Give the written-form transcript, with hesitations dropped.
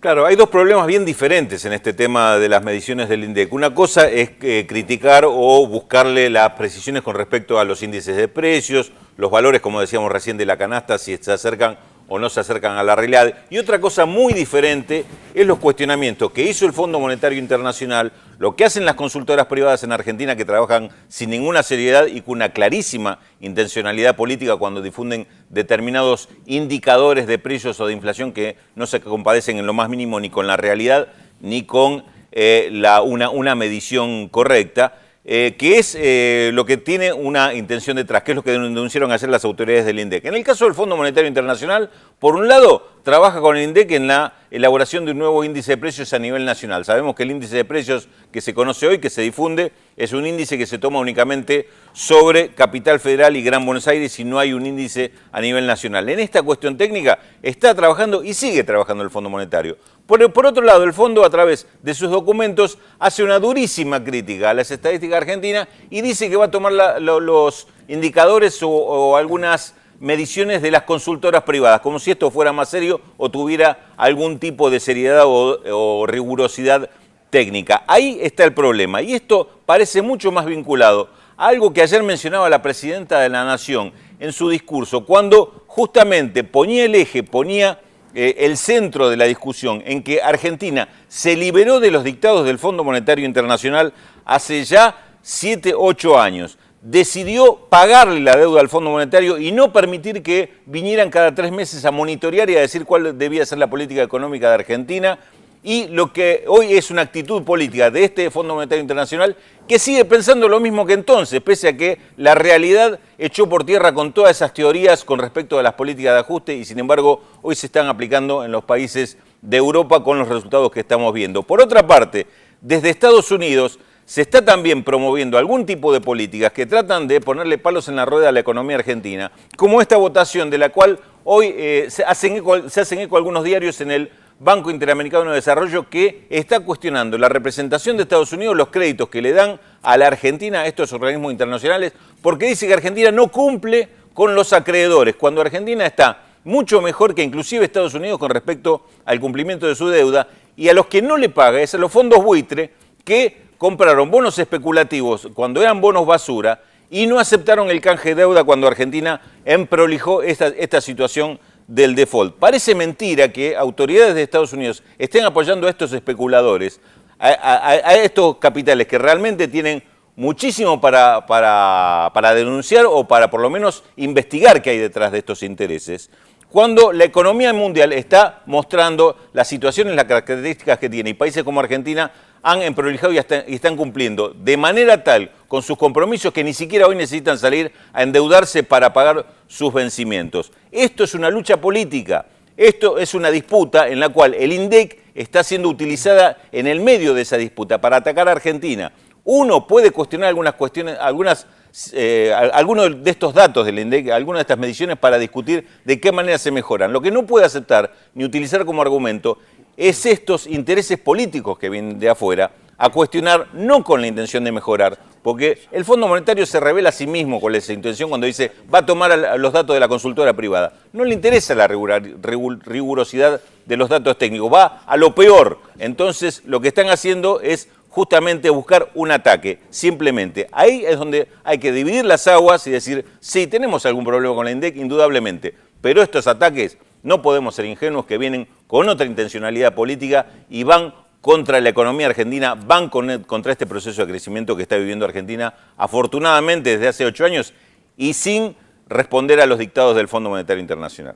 Claro, hay dos problemas bien diferentes en este tema de las mediciones del INDEC. Una cosa es criticar o buscarle las precisiones con respecto a los índices de precios, los valores, como decíamos recién, de la canasta, si se acercan o no se acercan a la realidad. Y otra cosa muy diferente es los cuestionamientos que hizo el Fondo Monetario Internacional, lo que hacen las consultoras privadas en Argentina que trabajan sin ninguna seriedad y con una clarísima intencionalidad política cuando difunden determinados indicadores de precios o de inflación que no se compadecen en lo más mínimo ni con la realidad ni con una medición correcta. Que es lo que tiene una intención detrás, que es lo que denunciaron hacer las autoridades del INDEC. En el caso del Fondo Monetario Internacional, por un lado, trabaja con el INDEC en la elaboración de un nuevo índice de precios a nivel nacional. Sabemos que el índice de precios que se conoce hoy, que se difunde, es un índice que se toma únicamente sobre Capital Federal y Gran Buenos Aires y no hay un índice a nivel nacional. En esta cuestión técnica está trabajando y sigue trabajando el Fondo Monetario. Por otro lado, el Fondo, a través de sus documentos, hace una durísima crítica a las estadísticas argentinas y dice que va a tomar los indicadores o algunas mediciones de las consultoras privadas, como si esto fuera más serio o tuviera algún tipo de seriedad o rigurosidad técnica. Ahí está el problema, y esto parece mucho más vinculado a algo que ayer mencionaba la Presidenta de la Nación en su discurso, cuando justamente ponía el eje, ponía el centro de la discusión en que Argentina se liberó de los dictados del Fondo Monetario Internacional hace ya 7, 8 años. Decidió pagarle la deuda al Fondo Monetario y no permitir que vinieran cada 3 meses a monitorear y a decir cuál debía ser la política económica de Argentina. Y lo que hoy es una actitud política de este Fondo Monetario Internacional que sigue pensando lo mismo que entonces, pese a que la realidad echó por tierra con todas esas teorías con respecto a las políticas de ajuste y sin embargo hoy se están aplicando en los países de Europa con los resultados que estamos viendo. Por otra parte, desde Estados Unidos se está también promoviendo algún tipo de políticas que tratan de ponerle palos en la rueda a la economía argentina, como esta votación de la cual hoy se hacen eco algunos diarios en el Banco Interamericano de Desarrollo, que está cuestionando la representación de Estados Unidos, los créditos que le dan a la Argentina, a estos organismos internacionales, porque dice que Argentina no cumple con los acreedores, cuando Argentina está mucho mejor que inclusive Estados Unidos con respecto al cumplimiento de su deuda, y a los que no le paga es a los fondos buitre que compraron bonos especulativos cuando eran bonos basura y no aceptaron el canje de deuda cuando Argentina emprolijó esta situación del default. Parece mentira que autoridades de Estados Unidos estén apoyando a estos especuladores, a estos capitales que realmente tienen muchísimo para denunciar o para por lo menos investigar qué hay detrás de estos intereses, cuando la economía mundial está mostrando las situaciones, las características que tiene, y países como Argentina han emprolijado y están cumpliendo de manera tal con sus compromisos que ni siquiera hoy necesitan salir a endeudarse para pagar sus vencimientos. Esto es una lucha política, esto es una disputa en la cual el INDEC está siendo utilizada en el medio de esa disputa para atacar a Argentina. Uno puede cuestionar algunos de estos datos del INDEC, algunas de estas mediciones para discutir de qué manera se mejoran. Lo que no puede aceptar ni utilizar como argumento es estos intereses políticos que vienen de afuera a cuestionar no con la intención de mejorar, porque el Fondo Monetario se revela a sí mismo con esa intención cuando dice va a tomar los datos de la consultora privada. No le interesa la rigurosidad de los datos técnicos, va a lo peor. Entonces lo que están haciendo es justamente buscar un ataque, simplemente. Ahí es donde hay que dividir las aguas y decir, sí, tenemos algún problema con la INDEC, indudablemente, pero estos ataques no podemos ser ingenuos, que vienen con otra intencionalidad política y van contra la economía argentina, van contra este proceso de crecimiento que está viviendo Argentina, afortunadamente desde hace 8 años y sin responder a los dictados del Fondo Monetario Internacional.